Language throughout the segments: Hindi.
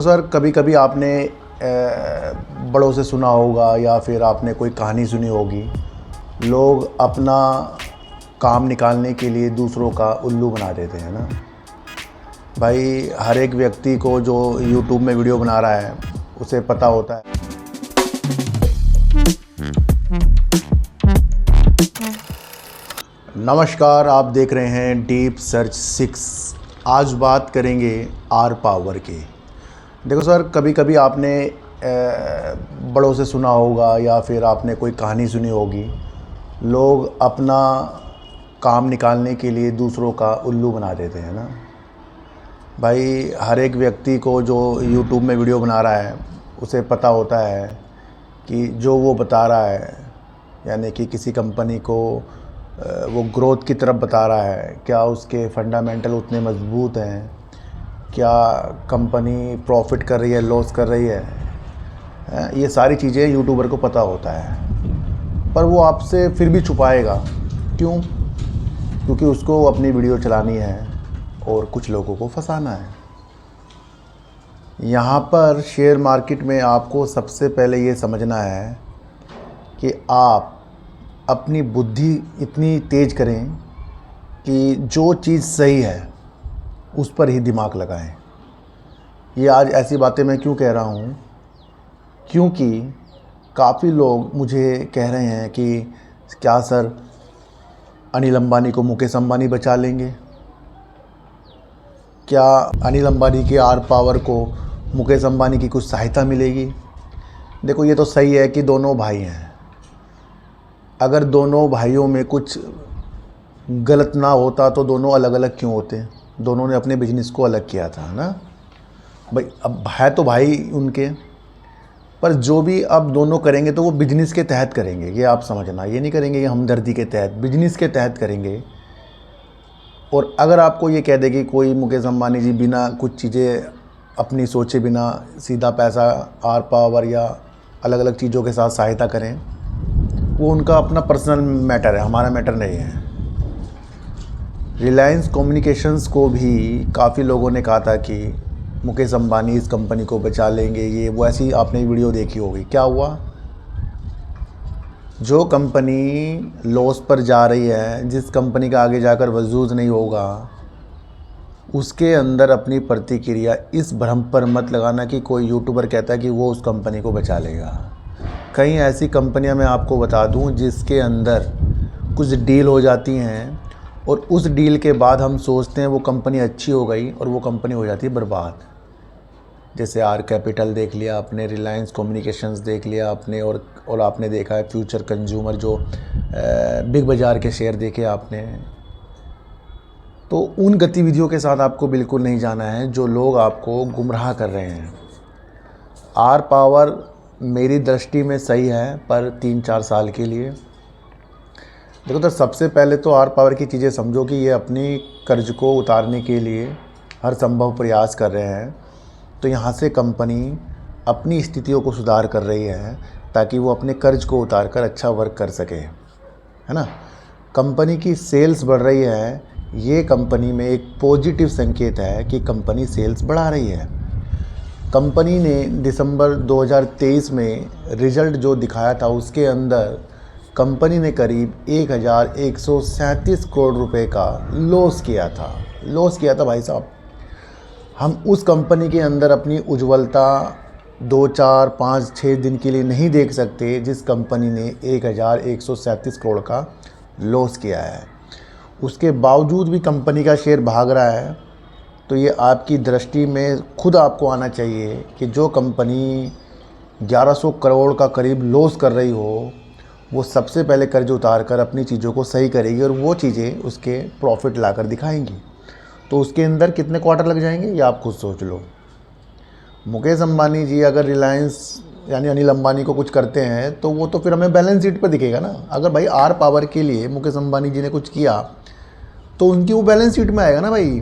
सर कभी कभी आपने बड़ों से सुना होगा या फिर आपने कोई कहानी सुनी होगी। लोग अपना काम निकालने के लिए दूसरों का उल्लू बना देते हैं ना भाई। हर एक व्यक्ति को जो यूट्यूब में वीडियो बना रहा है उसे पता होता है। नमस्कार, आप देख रहे हैं डीप सर्च 6। आज बात करेंगे आर पावर की। देखो सर, कभी कभी आपने बड़ों से सुना होगा या फिर आपने कोई कहानी सुनी होगी। लोग अपना काम निकालने के लिए दूसरों का उल्लू बना देते हैं ना भाई। हर एक व्यक्ति को जो यूट्यूब में वीडियो बना रहा है उसे पता होता है कि जो वो बता रहा है, यानी कि किसी कंपनी को वो ग्रोथ की तरफ बता रहा है, क्या उसके फंडामेंटल उतने मजबूत हैं, क्या कंपनी प्रॉफिट कर रही है, लॉस कर रही है। ये सारी चीज़ें यूट्यूबर को पता होता है, पर वो आपसे फिर भी छुपाएगा। क्यों? क्योंकि उसको अपनी वीडियो चलानी है और कुछ लोगों को फंसाना है। यहाँ पर शेयर मार्केट में आपको सबसे पहले ये समझना है कि आप अपनी बुद्धि इतनी तेज़ करें कि जो चीज़ सही है उस पर ही दिमाग लगाएं। ये आज ऐसी बातें मैं क्यों कह रहा हूँ, क्योंकि काफ़ी लोग मुझे कह रहे हैं कि क्या सर अनिल अंबानी को मुकेश अंबानी बचा लेंगे, क्या अनिल अंबानी के आर पावर को मुकेश अंबानी की कुछ सहायता मिलेगी। देखो, ये तो सही है कि दोनों भाई हैं। अगर दोनों भाइयों में कुछ गलत ना होता तो दोनों अलग अलग क्यों होते। दोनों ने अपने बिजनेस को अलग किया था ना भाई। अब है तो भाई उनके, पर जो भी अब दोनों करेंगे तो वो बिजनेस के तहत करेंगे। ये आप समझना, ये नहीं करेंगे ये हमदर्दी के तहत, बिजनेस के तहत करेंगे। और अगर आपको ये कह दे कि कोई मुकेश अंबानी जी बिना कुछ चीज़ें अपनी सोचे बिना सीधा पैसा आर पावर या अलग अलग चीज़ों के साथ सहायता करें, वो उनका अपना पर्सनल मैटर है, हमारा मैटर नहीं है। रिलायंस कम्युनिकेशंस को भी काफ़ी लोगों ने कहा था कि मुकेश अंबानी इस कंपनी को बचा लेंगे, ये वो। ऐसी आपने वीडियो देखी होगी। क्या हुआ? जो कंपनी लॉस पर जा रही है, जिस कंपनी का आगे जाकर वजूद नहीं होगा, उसके अंदर अपनी प्रतिक्रिया इस भ्रम पर मत लगाना कि कोई यूट्यूबर कहता है कि वो उस कंपनी को बचा लेगा। कई ऐसी कंपनियां मैं आपको बता दूं जिसके अंदर कुछ डील हो जाती हैं और उस डील के बाद हम सोचते हैं वो कंपनी अच्छी हो गई और वो कंपनी हो जाती है बर्बाद। जैसे आर कैपिटल देख लिया आपने, रिलायंस कम्युनिकेशंस देख लिया आपने, और आपने देखा है फ्यूचर कंज्यूमर जो बिग बाज़ार के शेयर देखे आपने। तो उन गतिविधियों के साथ आपको बिल्कुल नहीं जाना है जो लोग आपको गुमराह कर रहे हैं। आर पावर मेरी दृष्टि में सही है, पर 3-4 साल के लिए। देखो, तो सबसे पहले तो आर पावर की चीज़ें समझो कि ये अपनी कर्ज को उतारने के लिए हर संभव प्रयास कर रहे हैं। तो यहाँ से कंपनी अपनी स्थितियों को सुधार कर रही है ताकि वो अपने कर्ज को उतार कर अच्छा वर्क कर सके, है ना। कंपनी की सेल्स बढ़ रही है, ये कंपनी में एक पॉजिटिव संकेत है कि कंपनी सेल्स बढ़ा रही है। कंपनी ने दिसंबर 2023 में रिज़ल्ट जो दिखाया था उसके अंदर कंपनी ने करीब 1137 करोड़ रुपए का लॉस किया था भाई साहब। हम उस कंपनी के अंदर अपनी उज्ज्वलता 2, 4, 5, 6 दिन के लिए नहीं देख सकते जिस कंपनी ने 1137 करोड़ का लॉस किया है। उसके बावजूद भी कंपनी का शेयर भाग रहा है। तो ये आपकी दृष्टि में खुद आपको आना चाहिए कि जो कंपनी 1100 करोड़ का करीब लॉस कर रही हो, वो सबसे पहले कर्ज उतार कर अपनी चीज़ों को सही करेगी और वो चीज़ें उसके प्रॉफिट लाकर दिखाएंगी। तो उसके अंदर कितने क्वार्टर लग जाएंगे ये आप खुद सोच लो। मुकेश अंबानी जी अगर रिलायंस यानी अनिल अंबानी को कुछ करते हैं तो वो तो फिर हमें बैलेंस शीट पर दिखेगा ना। अगर भाई आर पावर के लिए मुकेश अंबानी जी ने कुछ किया तो उनकी वो बैलेंस शीट में आएगा ना भाई,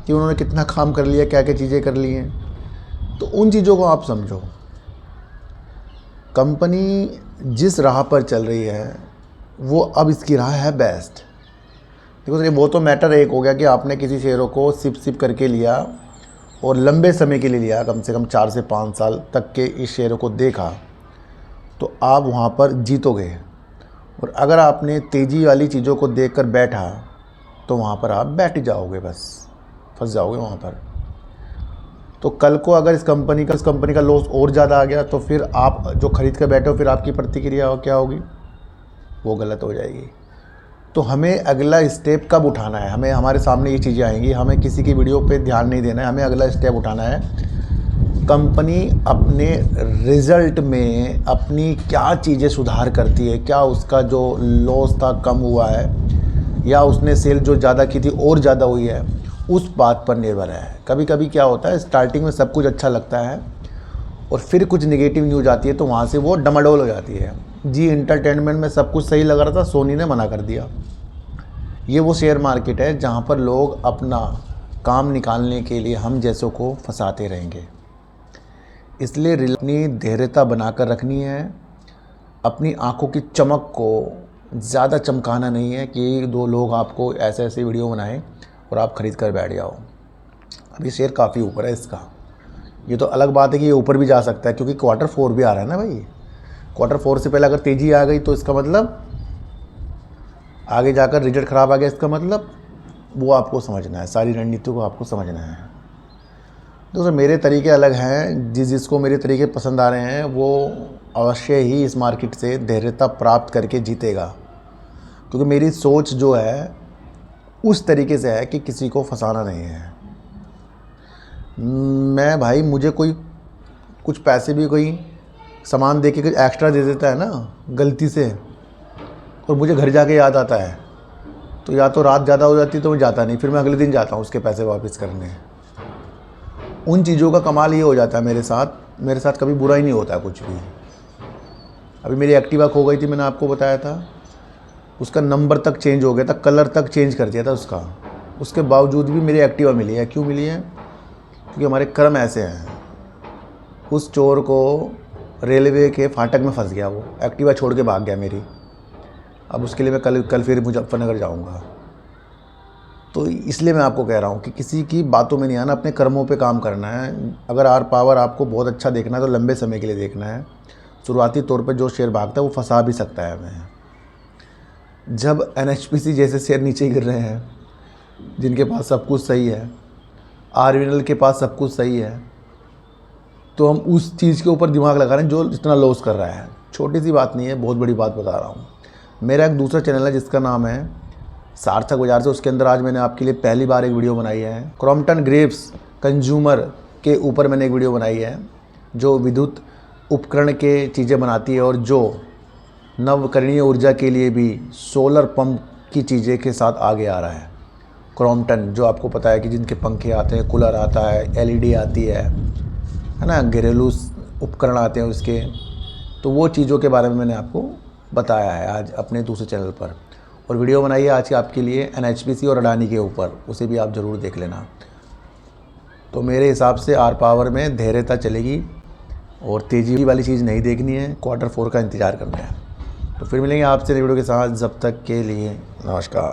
कि उन्होंने कितना काम कर लिया, क्या क्या चीज़ें कर ली हैं। तो उन चीज़ों को आप समझो। कंपनी जिस राह पर चल रही है वो अब इसकी राह है बेस्ट। देखो, वो तो मैटर एक हो गया कि आपने किसी शेयरों को सिप करके लिया और लंबे समय के लिए लिया, कम से कम 4 से 5 साल तक के इस शेयर को देखा, तो आप वहाँ पर जीतोगे। और अगर आपने तेज़ी वाली चीज़ों को देखकर बैठा तो वहाँ पर आप बैठ ही जाओगे, बस फंस जाओगे वहाँ पर। तो कल को अगर इस कंपनी का लॉस और ज़्यादा आ गया तो फिर आप जो खरीद कर बैठे हो, फिर आपकी प्रतिक्रिया क्या होगी? वो गलत हो जाएगी। तो हमें अगला स्टेप कब उठाना है? हमें हमारे सामने ये चीज़ें आएंगी, हमें किसी की वीडियो पे ध्यान नहीं देना है, हमें अगला स्टेप उठाना है। कंपनी अपने रिज़ल्ट में अपनी क्या चीज़ें सुधार करती है, क्या उसका जो लॉस था कम हुआ है, या उसने सेल जो ज़्यादा की थी और ज़्यादा हुई है, उस बात पर निर्भर है। कभी कभी क्या होता है, स्टार्टिंग में सब कुछ अच्छा लगता है और फिर कुछ नेगेटिव न्यूज़ आती है तो वहाँ से वो डमाडोल हो जाती है। जी एंटरटेनमेंट में सब कुछ सही लग रहा था, सोनी ने मना कर दिया। ये वो शेयर मार्केट है जहाँ पर लोग अपना काम निकालने के लिए हम जैसों को फंसाते रहेंगे। इसलिए अपनी धैर्यता बनाकर रखनी है। अपनी आंखों की चमक को ज़्यादा चमकाना नहीं है कि 2 लोग आपको ऐसे ऐसे वीडियो बनाएं और आप ख़रीद कर बैठ जाओ। अभी शेयर काफ़ी ऊपर है इसका। ये तो अलग बात है कि ये ऊपर भी जा सकता है, क्योंकि Q4 भी आ रहा है ना भाई। Q4 से पहले अगर तेज़ी आ गई तो इसका मतलब आगे जाकर रिजल्ट ख़राब आ गया, इसका मतलब वो आपको समझना है, सारी रणनीति को आपको समझना है। दोस्तों मेरे तरीके अलग हैं, जिसको मेरे तरीके पसंद आ रहे हैं वो अवश्य ही इस मार्केट से धैर्यता प्राप्त करके जीतेगा, क्योंकि मेरी सोच जो है उस तरीके से है कि किसी को फंसाना नहीं है। मैं भाई, मुझे कोई कुछ पैसे भी कोई सामान दे के कुछ एक्स्ट्रा दे देता है ना गलती से, और मुझे घर जाके याद आता है, तो या तो रात ज़्यादा हो जाती है तो मैं जाता नहीं, फिर मैं अगले दिन जाता हूँ उसके पैसे वापस करने। उन चीज़ों का कमाल ये हो जाता है मेरे साथ कभी बुरा ही नहीं होता है कुछ भी। अभी मेरी एक्टिवा खो गई थी, मैंने आपको बताया था, उसका नंबर तक चेंज हो गया था, कलर तक चेंज कर दिया था उसका, उसके बावजूद भी मेरी एक्टिवा मिली है। क्यों मिली है? क्योंकि हमारे कर्म ऐसे हैं। उस चोर को रेलवे के फाटक में फंस गया, वो एक्टिवा छोड़ के भाग गया मेरी। अब उसके लिए मैं कल फिर मुजफ्फरनगर जाऊंगा। तो इसलिए मैं आपको कह रहा हूँ कि किसी की बातों में नहीं आना, अपने कर्मों पे काम करना है। अगर आर पावर आपको बहुत अच्छा देखना है तो लंबे समय के लिए देखना है। शुरुआती तौर पर जो शेयर भागता है वो फंसा भी सकता है हमें। जब NHPC जैसे शेयर नीचे गिर रहे हैं, जिनके पास सब कुछ सही है, RVNL के पास सब कुछ सही है, तो हम उस चीज़ के ऊपर दिमाग लगा रहे हैं जो इतना लॉस कर रहा है। छोटी सी बात नहीं है, बहुत बड़ी बात बता रहा हूँ। मेरा एक दूसरा चैनल है जिसका नाम है सार्थक बाजार से, उसके अंदर आज मैंने आपके लिए पहली बार एक वीडियो बनाई है। क्रॉम्पटन ग्रेव्स कंज्यूमर के ऊपर मैंने एक वीडियो बनाई है, जो विद्युत उपकरण के चीज़ें बनाती है और जो नवकरणीय ऊर्जा के लिए भी सोलर पंप की चीज़ें के साथ आगे आ रहा है। क्रॉम्पटन, जो आपको पता है कि जिनके पंखे आते हैं, कूलर आता है, LED आती है ना, घरेलू उपकरण आते हैं उसके, तो वो चीज़ों के बारे में मैंने आपको बताया है आज अपने दूसरे चैनल पर। और वीडियो बनाई है आज की आपके लिए NHPC और अडानी के ऊपर, उसे भी आप ज़रूर देख लेना। तो मेरे हिसाब से आर पावर में धैर्यता चलेगी और तेज़ी वाली चीज़ नहीं देखनी है, Q4 का इंतज़ार करना है। तो फिर मिलेंगे आपसे वीडियो के साथ, जब तक के लिए नमस्कार।